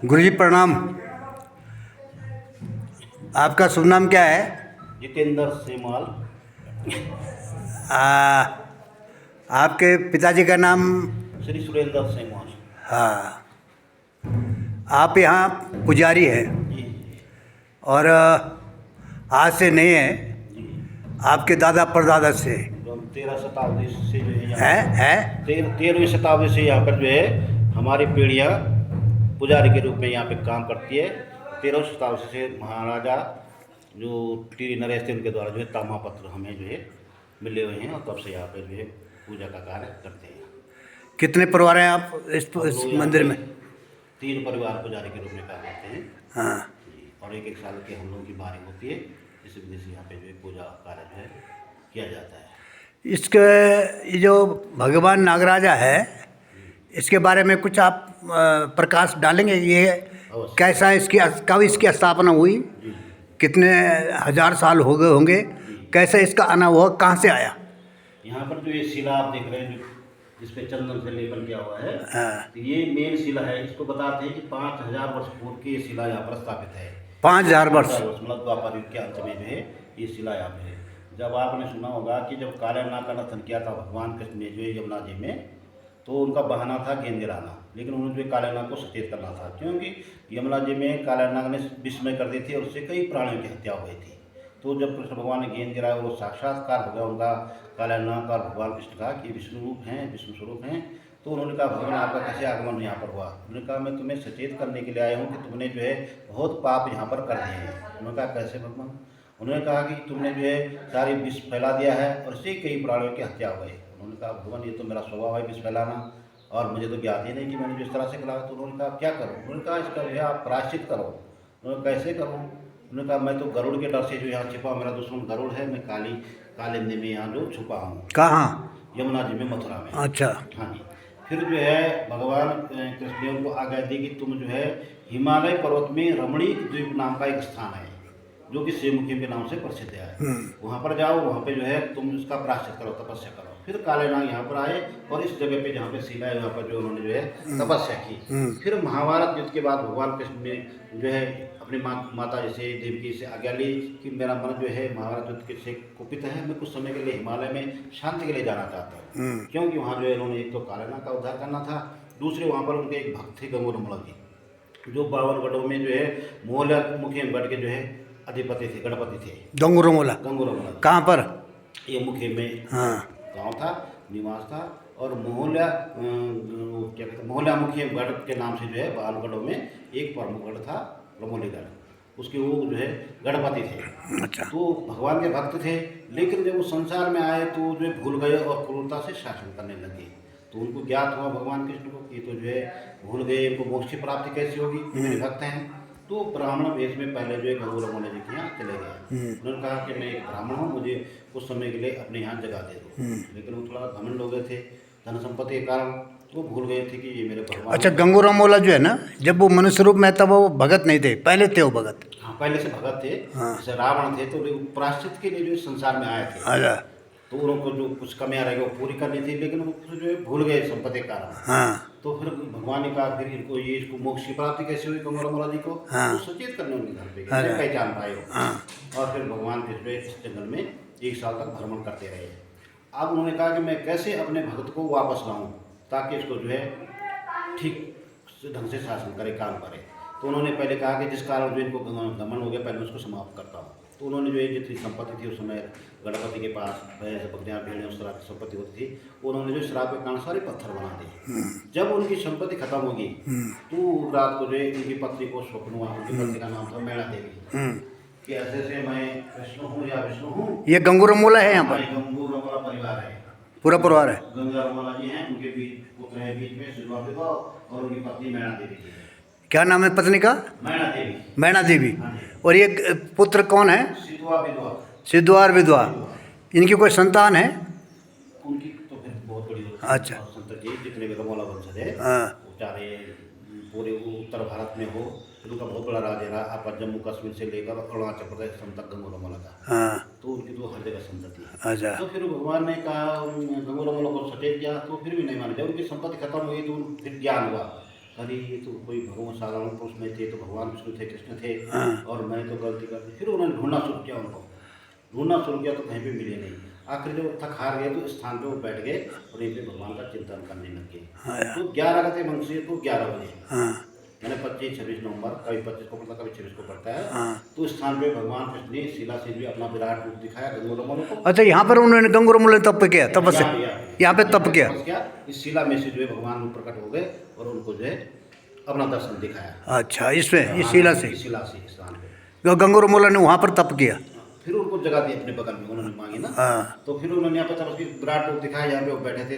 गुरुजी प्रणाम। आपका शुभ नाम क्या है? जितेंद्र सेमाल। आ, आपके पिताजी का नाम? श्री सुरेंद्र सेमाल। हाँ, आप यहाँ पुजारी हैं जी और आज से नहीं है, जी। आपके दादा परदादा से जो हम 13 शताब्दी से जो है है यहाँ है 13वीं शताब्दी से यहाँ पर जो है हमारी पीढ़ियाँ पुजारी के रूप में यहाँ पे काम करती है। 13वीं शताब्दी से महाराजा जो टी नरेश थे उनके द्वारा जो है ताम्रपत्र हमें जो है मिले हुए हैं और तब से यहाँ पे जो है पूजा का कार्य करते हैं। कितने परिवार हैं आप इस हम लोग यहाँ मंदिर पे में? 3 परिवार पुजारी के रूप में कार्य करते हैं। हाँ, जी, और एक साल की हम लोगों की बारी होती है, इस वजह से यहाँ पे जो है पूजा कार्य जो है किया जाता है। इसके ये जो भगवान नागराजा है, इसके बारे में कुछ आप प्रकाश डालेंगे? ये अवश्य। कैसा इसकी कब इसकी स्थापना हुई, जी कितने हजार साल हो गए होंगे, कैसे इसका आना हुआ, कहाँ से आया? यहाँ पर जो ये शिला आप देख रहे हैं जिस पे चंदन से लेपन किया हुआ है, हाँ। तो ये मेन शिला है। इसको बताते हैं कि 5000 वर्ष पूर्व की ये शिला यहाँ पर स्थापित है। 5000 वर्ष? मतलब द्वापर युग के अंत में जो है ये शिला यहाँ पे है। जब आपने सुना होगा कि जब कालियानाग का नथन किया था भगवान कृष्ण ने जो है यमुना जी में, तो उनका बहाना था गेंद गिराना, लेकिन उन्होंने जो है कालियानाग को सचेत करना था, क्योंकि यमुना जी में कालियानाग ने विस्मय कर दी थी और उससे कई प्राणियों की हत्या हो गई थी। तो जब कृष्ण भगवान ने गेंद गिराया, वो साक्षात्कार हो गया उनका कालियानाग का, भगवान कृष्ण का कि विष्णु रूप हैं, विष्णु स्वरूप हैं। तो उन्होंने कहा भगवान आपका कैसे आगमन यहाँ पर हुआ? उन्होंने कहा मैं तुम्हें सचेत करने के लिए आया हूँ कि तुमने जो है बहुत पाप यहाँ पर कर दिए हैं। उन्होंने कहा कैसे भगवान? उन्होंने कहा कि तुमने जो है सारी विष फैला दिया है और इससे कई प्राणियों की हत्या हो गई। उन्होंने कहा भगवान ये तो मेरा स्वभाव है विष फैलाना, और मुझे तो ज्ञात ही नहीं कि मैंने जिस तरह से कहा। तो उन्होंने कहा क्या करूँ? उन्होंने कहा इसका जो है आप प्रायश्चित करो। उन्होंने कैसे करूँ? उन्होंने कहा मैं तो गरुड़ के डर से जो यहाँ छिपा, मेरा दुश्मन गरुड़ है, मैं कालिंदी में यहाँ जो छुपा हूँ। कहाँ? यमुना जी में, मथुरा में। अच्छा। हाँ जी। फिर जो है भगवान कृष्ण ने उनको आज्ञा दी कि तुम जो है हिमालय पर्वत में रमणीक द्वीप नाम का एक स्थान है जो कि शिवमुखी के नाम से प्रसिद्ध है, वहाँ पर जाओ, वहाँ पे जो है तुम इसका प्रायश्चित करो, तपस्या करो। फिर कालियानाग यहाँ पर आए और इस जगह पे जहाँ पे शिला है वहाँ पर जो उन्होंने जो है तपस्या की। फिर महाभारत युद्ध के बाद भगवान कृष्ण ने जो है अपनी माता जैसे देवकी से आज्ञा ली कि मेरा मन जो है महाभारत युद्ध से कुपित है, मैं कुछ समय के लिए हिमालय में शांति के लिए जाना चाहता हूँ, क्योंकि वहाँ जो है उन्होंने एक तो कालियानाग का उद्धार करना था, दूसरे वहाँ पर उनके एक भक्त थे गंगूरमला जी, जो 52 गढ़ों में जो है मोहल्ला गढ़ के जो है अधिपति थे, गणपति थे। गंगूरमला? गंगूरमला कहाँ पर? ये मुखी में हाँ। गांव था, निवास था, और मोहल्ला क्या कहते हैं, मोहल्ला मुखी गढ़ के नाम से जो है 52 गढ़ों में एक प्रमुख गढ़ था रमोलीगढ़, उसके वो जो है गणपति थे। अच्छा। तो भगवान के भक्त थे, लेकिन जब वो संसार में आए तो जो है भूल गए और क्रूरता से शासन करने लगे। तो उनको ज्ञात हुआ भगवान कृष्ण को कि तो जो है भूल गए, इनको मोक्ष की प्राप्ति कैसे होगी, मेरे भक्त हैं। तो ब्राह्मण वेश में पहले जो है गंगूरमला जी के यहाँ चले गए। उन्होंने कहा कि मैं एक ब्राह्मण हूँ, मुझे कुछ समय के लिए अपने यहाँ जगह दे दो। लेकिन वो थोड़ा घमंड हो गए थे धन संपत्ति के कारण, वो भूल गए थे कि ये मेरे भगवान। अच्छा, गंगूरमला जो है ना, जब वो मनुष्य रूप में था वो भगत नहीं थे, पहले थे वो भगत? हाँ, पहले से भगत थे। हाँ। जैसे रावण थे तो प्रायश्चित के लिए जो संसार में आए थे, अच्छा। तो उनको जो कुछ कमियाँ रह गई वो पूरी करनी थी, लेकिन वो जो है भूल गए संपत्ति के कारण। हाँ। तो फिर भगवान ने कहा फिर इसको मोक्ष की प्राप्ति कैसे हुई गंगूरमला जी को? हाँ। तो सचेत करने उनके घर पे अरे। गए, पहचान पाए हो। हाँ। और फिर भगवान कृष्ण इस जंगल में 1 साल तक भ्रमण करते रहे। अब उन्होंने कहा कि मैं कैसे अपने भक्त को वापस लाऊं ताकि इसको जो है ठीक ढंग से शासन करे, काम करे। तो उन्होंने पहले कहा कि जिस कारण जो इनको गमन हो गया, पहले उसको समाप्त करता हूँ। तो उन्होंने जो है जितनी संपत्ति थी उस समय गणपति के पास भैंस बकरियाँ भेड़ें उस तरह की संपत्ति होती थी, उन्होंने जो श्राप के कारण सारे पत्थर बना दिए। जब उनकी संपत्ति खत्म होगी तो रात को जो है उनकी पत्नी को स्वप्न हुआ, उनकी पत्नी का नाम था मैणा देवी, कि ऐसे से मैं कृष्ण हूँ या विष्णु हूँ। ये गंगूरमला है यहाँ पर? गंगूरमला परिवार है, पूरा परिवार है? गंगूरमला जी हैं, उनके पुत्र हैं बीच में सिद्धवा विधवा, और उनकी पत्नी मैणा देवी जी है। क्या नाम है पत्नी का? मैणा देवी। मैणा देवी। हाँ जी। और ये पुत्र कौन है? सिद्धवा विधवा। सिद्धवार विधवा। इनकी कोई संतान है? उनकी तो फिर बहुत बड़ी अच्छा। संतति है, जितने भी रमोला वंशज है हाँ। वो चाहे पूरे उत्तर भारत में हो, फिर उनका बहुत बड़ा राज्य रहा, आपका जम्मू कश्मीर से लेकर अरुणाचल प्रदेश तक गंगूरमला का। हाँ। तो उनकी तो हर जगह संतति है। अच्छा। तो फिर भगवान ने कहा गंगूरमला को सचेत किया, तो फिर भी नहीं माने। जब उनकी संपत्ति खत्म हुई तो फिर ज्ञान हुआ, अरे ये तो कोई भगवान साधारण पुरुष में थे, तो भगवान विष्णु थे, कृष्ण थे, और मैं तो गलती कर दी। फिर उन्होंने ढूंढना शुरू किया, तो कहीं पे मिले नहीं। आखिर जब थक हार गए तो स्थान पे वो बैठ गए और यहीं पे भगवान का चिंतन करने लग गए। तो 11 गते मंगसी को 11 बजे, मैंने 25-26 नवंबर, कभी 25 को पड़ता, कभी 26 को पड़ता है। तो स्थान पे भगवान कृष्ण ने शिला से भी अपना विराट रूप दिखाया गंगोरमल को। अच्छा, यहाँ पर उन्होंने गंगोरमल तप किया, तपस्या यहाँ पे तप किया। इस शिला में से जो है भगवान प्रकट हो गए और उनको जो है अपना दर्शन दिखाया। अच्छा, इसमें इस शिला से स्थान पे गंगोरमल ने वहाँ पर तप किया। फिर उनको जगह दी अपने बगल में, उन्होंने मांगी ना। तो फिर उन्होंने यहाँ पे तपस्वी विराट रूप दिखाया, यहाँ पे वो बैठे थे,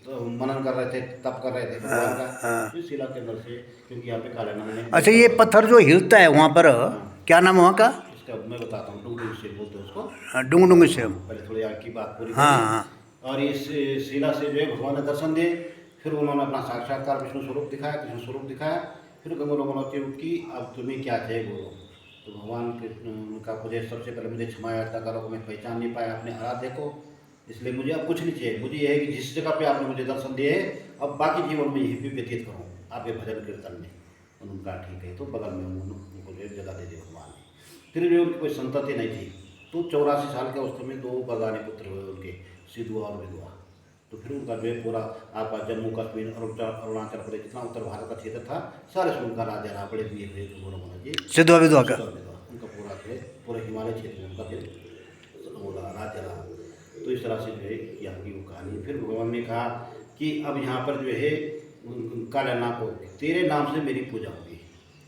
तो मनन कर रहे थे, तप कर रहे थे भगवान का इस शिला के अंदर से, क्योंकि यहाँ पे काले नाग ने। अच्छा, ये पत्थर जो हिलता है वहाँ पर, क्या नाम है वहाँ का? इसका मैं बताता हूँ, डुंगडुंग से बोलते हैं उसको। डुंगडुंग से। पहले थोड़ी आग की बात पूरी हाँ। और इस शिला से जो है भगवान ने दर्शन दिए। फिर उन्होंने अपना साक्षात्कार विष्णु स्वरूप दिखाया, कृष्ण स्वरूप दिखाया। फिर गंगोरमल की अब तुम्हें क्या चाहिए बोलो। तो भगवान का मुझे सबसे पहले मुझे क्षमा याचना करो, मैं पहचान नहीं पाया अपने आराध्य को, इसलिए मुझे अब कुछ नहीं चाहिए। मुझे यह है कि जिस जगह पे आपने मुझे दर्शन दिए है, अब बाकी जीवन में यही भी व्यतीत करूँ आपके भजन कीर्तन में। उनका ठीक है, तो बगल में उनको जो जगह दे दी भगवान ने। फिर जो उनकी कोई संतति नहीं थी, तो 84 साल के अवस्था में 2 बरदानी पुत्र हुए उनके, सिद्धुआ और विधुआ। तो फिर उनका जो है पूरा आपका जम्मू कश्मीर, अरुणाचल प्रदेश, जितना उत्तर भारत का क्षेत्र था, सारे से उनका राज्य रहा। बड़े वीर थे गंगोरमल जी, सिद्धुआ विधुआ का उनका पूरा जो है पूरे हिमालय क्षेत्र में उनका जो राज्य रहा। तो इस तरह से जो है यहाँ की वो कहानी। फिर भगवान ने कहा कि अब यहाँ पर जो है काले नाग को तेरे नाम से मेरी पूजा होगी।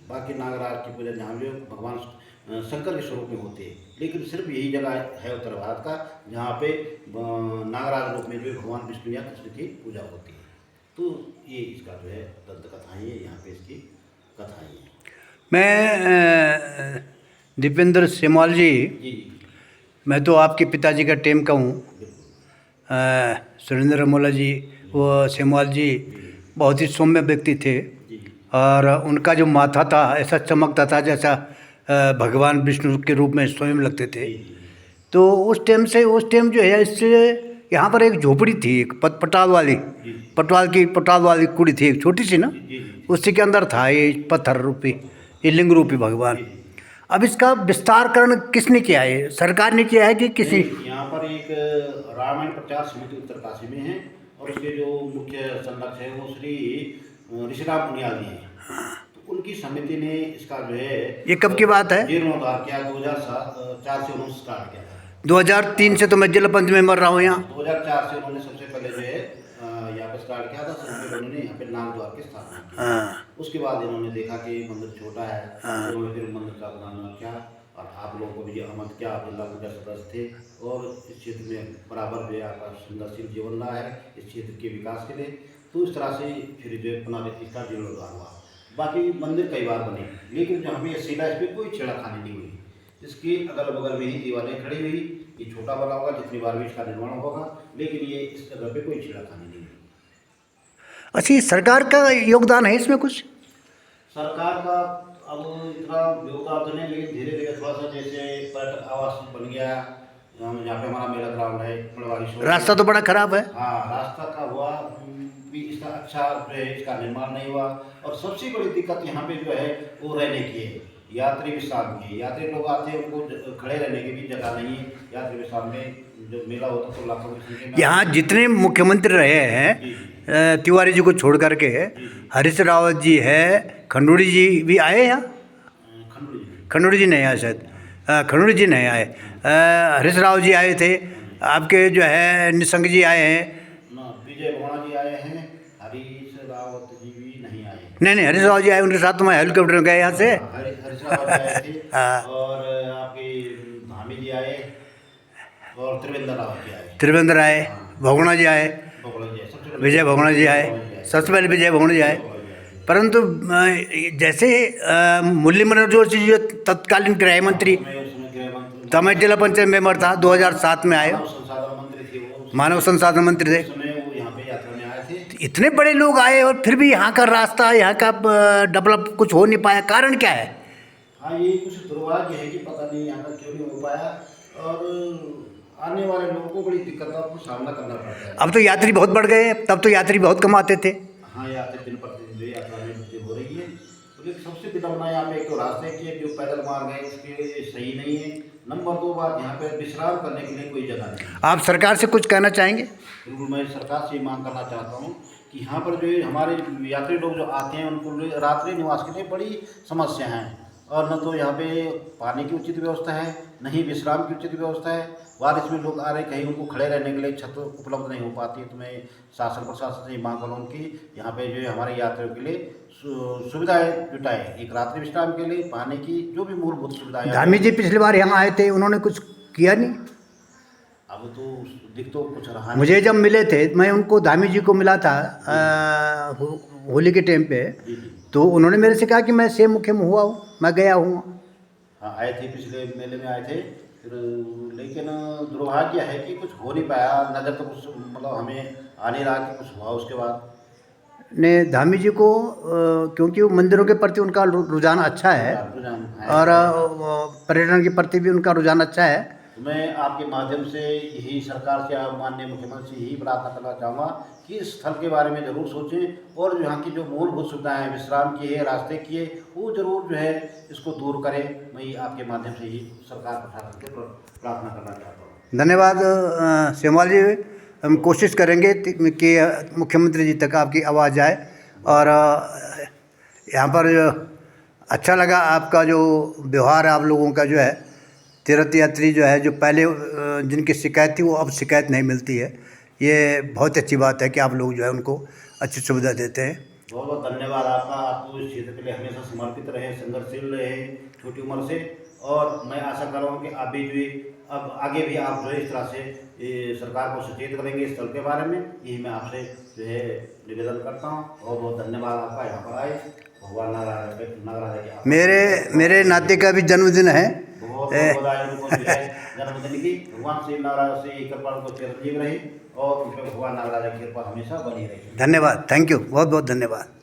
बाकी नागराज की पूजा जहाँ जो भगवान शंकर के स्वरूप में होते हैं, लेकिन सिर्फ यही जगह है उत्तर भारत का जहाँ पे नागराज रूप में जो भगवान विष्णु या कृष्ण की पूजा होती है। तो ये इसका जो है दंत कथाएँ है, यहाँ पे इसकी कथाएँ हैं। मैं दीपेंद्र सेमवाल जी, मैं तो आपके पिताजी का टेम का हूँ। सुरेंद्र अमोला जी, वो सेमवाल जी बहुत ही सौम्य व्यक्ति थे, और उनका जो माथा था ऐसा चमकता था जैसा भगवान विष्णु के रूप में स्वयं लगते थे। तो उस टाइम जो है, इससे यहाँ पर एक झोपड़ी थी, एक पटाल वाली कुड़ी थी, एक छोटी सी ना, उसी के अंदर था ये पत्थर रूपी, ये लिंग रूपी भगवान। अब इसका विस्तारकरण किसने किया है? सरकार ने किया है कि किसी? यहाँ पर एक रामायण प्रचार समिति उत्तरकाशी में है, और उसके जो मुख्य संरक्षक है वो श्री ऋषिराम पुनियाल जी हैं। तो उनकी समिति ने इसका जो है, ये कब की बात है? जीर्णोद्धार किया, 2004 से उन्होंने स्टार्ट किया था। 2003 से तो मैं जलपंच में मर रहा हूँ यहाँ। 2004 से उन्होंने सबसे पहले जो है यहाँ पे स्टार्ट किया था। सबसे पहले उन्होंने यहाँ पे नाम द्वार की स्थापना की। उसके बाद इन्होंने देखा कि मंदिर छोटा है, तो उन्होंने फिर मंदिर का बनाना क्या, और आप लोगों को भी आमंत्रित किया। आप जिला पंचायत सदस्य थे, और इस क्षेत्र में बराबर जो है आपका सुंदरशील जीवन रहा है इस क्षेत्र के विकास के लिए। तो इस तरह से फिर जो है पुनः इसका जीर्णोद्धार हुआ। बाकी मंदिर कई बार बने, लेकिन जहाँ पे शिला, इस पर कोई छेड़खानी नहीं हुई। इसकी अगल बगल में ही दीवारें खड़ी हुई। ये छोटा बना होगा, जितनी बार भी इसका निर्माण होगा, लेकिन ये इस जगह पे कोई छेड़खानी नहीं हुई। अच्छा, सरकार का योगदान है इसमें कुछ? सरकार का अब इतना योगदान तो नहीं, लेकिन धीरे धीरे थोड़ा सा, जैसे पर्यटक आवास बन गया, यहाँ पे हमारा मेला ग्राउंड है। रास्ता तो बड़ा खराब है। हाँ, रास्ता का हुआ भी, इसका अच्छा जो है इसका निर्माण नहीं हुआ। और सबसे बड़ी दिक्कत यहाँ पे जो है वो रहने की है, यात्री विश्राम की। यात्री लोग आते हैं, उनको खड़े रहने की भी जगह नहीं है। यात्री विश्राम में जो मेला होता तो लाखों की संख्या में यहाँ जितने मुख्यमंत्री रहे हैं तिवारी जी को छोड़ करके, हरीश रावत जी है, खंडूड़ी जी भी आए यहाँ? खंडूड़ी जी नहीं आए शायद, खंडूड़ी जी नहीं आए। हरीश रावत जी आए थे, आपके जो है निशंक जी आए हैं, विजय भगवान जी आए हैं, हरीश रावत जी भी नहीं आए। नहीं, हरीश रावत जी आए, उनके साथ तो मैं हेलीकॉप्टर में गया यहाँ से। हरीश रावत जी आए थे, और आपके धामी जी आए, और त्रिवेंद्र आए, भगोना जी आए, विजय भगोना जी आए, सबसे पहले विजय भगोना जी आए। परंतु जैसे मुरली मनोहर जोशी जो तत्कालीन गृह मंत्री, तब मैं जिला पंचायत मेंबर था, 2007 में आए, मानव संसाधन मंत्री थे। इतने बड़े लोग आए और फिर भी यहाँ का रास्ता, यहाँ का डेवलप कुछ हो नहीं पाया, कारण क्या है? हाँ, ये कुछ दुर्भाग्य है कि पता नहीं यहाँ का क्यों नहीं हो पाया, और आने वाले लोगों को बड़ी दिक्कतों का सामना करना पड़ता है। अब तो यात्री बहुत बढ़ गए, तब तो यात्री बहुत कम आते थे। हाँ, यात्री दिन प्रतिदिन यात्रा में यहाँ पे एक तो रास्ते की जो पैदल मार्ग है उसके सही नहीं है। नंबर 2 बात, यहाँ पे विश्राम करने के लिए कोई जगह नहीं है। आप सरकार से कुछ कहना चाहेंगे? बिल्कुल, मैं सरकार से ये मांग करना चाहता हूँ कि यहाँ पर जो ये हमारे यात्री लोग जो आते हैं उनको रात्रि निवास के लिए बड़ी समस्या है, और न तो यहाँ पे पानी की उचित व्यवस्था है, न ही विश्राम की उचित व्यवस्था है। बारिश में लोग आ रहे, कहीं उनको खड़े रहने के लिए छत उपलब्ध नहीं हो पाती है। तो मैं शासन प्रशासन से ये मांग कर रहा हूँ कि यहाँ पे जो है हमारे यात्रियों के लिए सुविधाएं जुटाए, एक रात्रि विश्राम के लिए पानी की जो भी मूलभूत सुविधाएं। धामी जी पिछली बार यहाँ आए थे, उन्होंने कुछ किया नहीं। अब तो दिख तो कुछ रहा नहीं। मुझे जब मिले थे, मैं उनको धामी जी को मिला था होली के टाइम पे, जी जी, तो उन्होंने मेरे से कहा कि मैं सेम मुखिम हुआ हूँ, मैं गया हूँ। हाँ आए थे, पिछले मेले में आए थे फिर, लेकिन दुर्भाग्य है कि कुछ हो नहीं पाया। नज़र तो कुछ मतलब हमें आ नहीं रहा कि कुछ हुआ उसके बाद। ने धामी जी को क्योंकि वो मंदिरों के प्रति उनका रुझान अच्छा है रुझान है। और पर्यटन के प्रति भी उनका रुझान अच्छा है। तो मैं आपके माध्यम से यही सरकार से, माननीय मुख्यमंत्री से यही प्रार्थना करना चाहूँगा कि इस स्थल के बारे में ज़रूर सोचें, और जो यहाँ की जो मूलभूत सुविधाएं हैं, विश्राम की है, रास्ते की है, वो ज़रूर जो है इसको दूर करें। मैं आपके माध्यम से ही सरकार प्रशासन से प्रार्थना करना चाहता हूँ। धन्यवाद सेमवाल जी। हम कोशिश करेंगे कि मुख्यमंत्री जी तक आपकी आवाज़ जाए। और यहाँ पर अच्छा लगा आपका जो व्यवहार है, आप लोगों का जो है तीर्थ यात्री जो है, जो पहले जिनकी शिकायत थी वो अब शिकायत नहीं मिलती है। ये बहुत अच्छी बात है कि आप लोग जो है उनको अच्छी सुविधा देते हैं। बहुत बहुत धन्यवाद आपका। आप तो इस क्षेत्र के लिए हमेशा समर्पित रहे, संघर्षशील रहे छोटी उम्र से, और मैं आशा कर रहा हूँ कि अभी भी अब आगे भी आप जो है इस तरह से सरकार को सचेत करेंगे इस स्थल के बारे में। यही मैं आपसे जो है निवेदन करता हूँ। बहुत बहुत धन्यवाद आपका यहाँ पर आए। भगवान नागराजा मेरे नाते का भी जन्मदिन है। बहुत बधाई उनको जो है जन्मदिन की। भगवान श्री नागराज से कृपा उनको चिरंजीव रहे, और उन पर भगवान नागराजा की कृपा हमेशा बनी रहे। धन्यवाद, थैंक यू, बहुत बहुत धन्यवाद।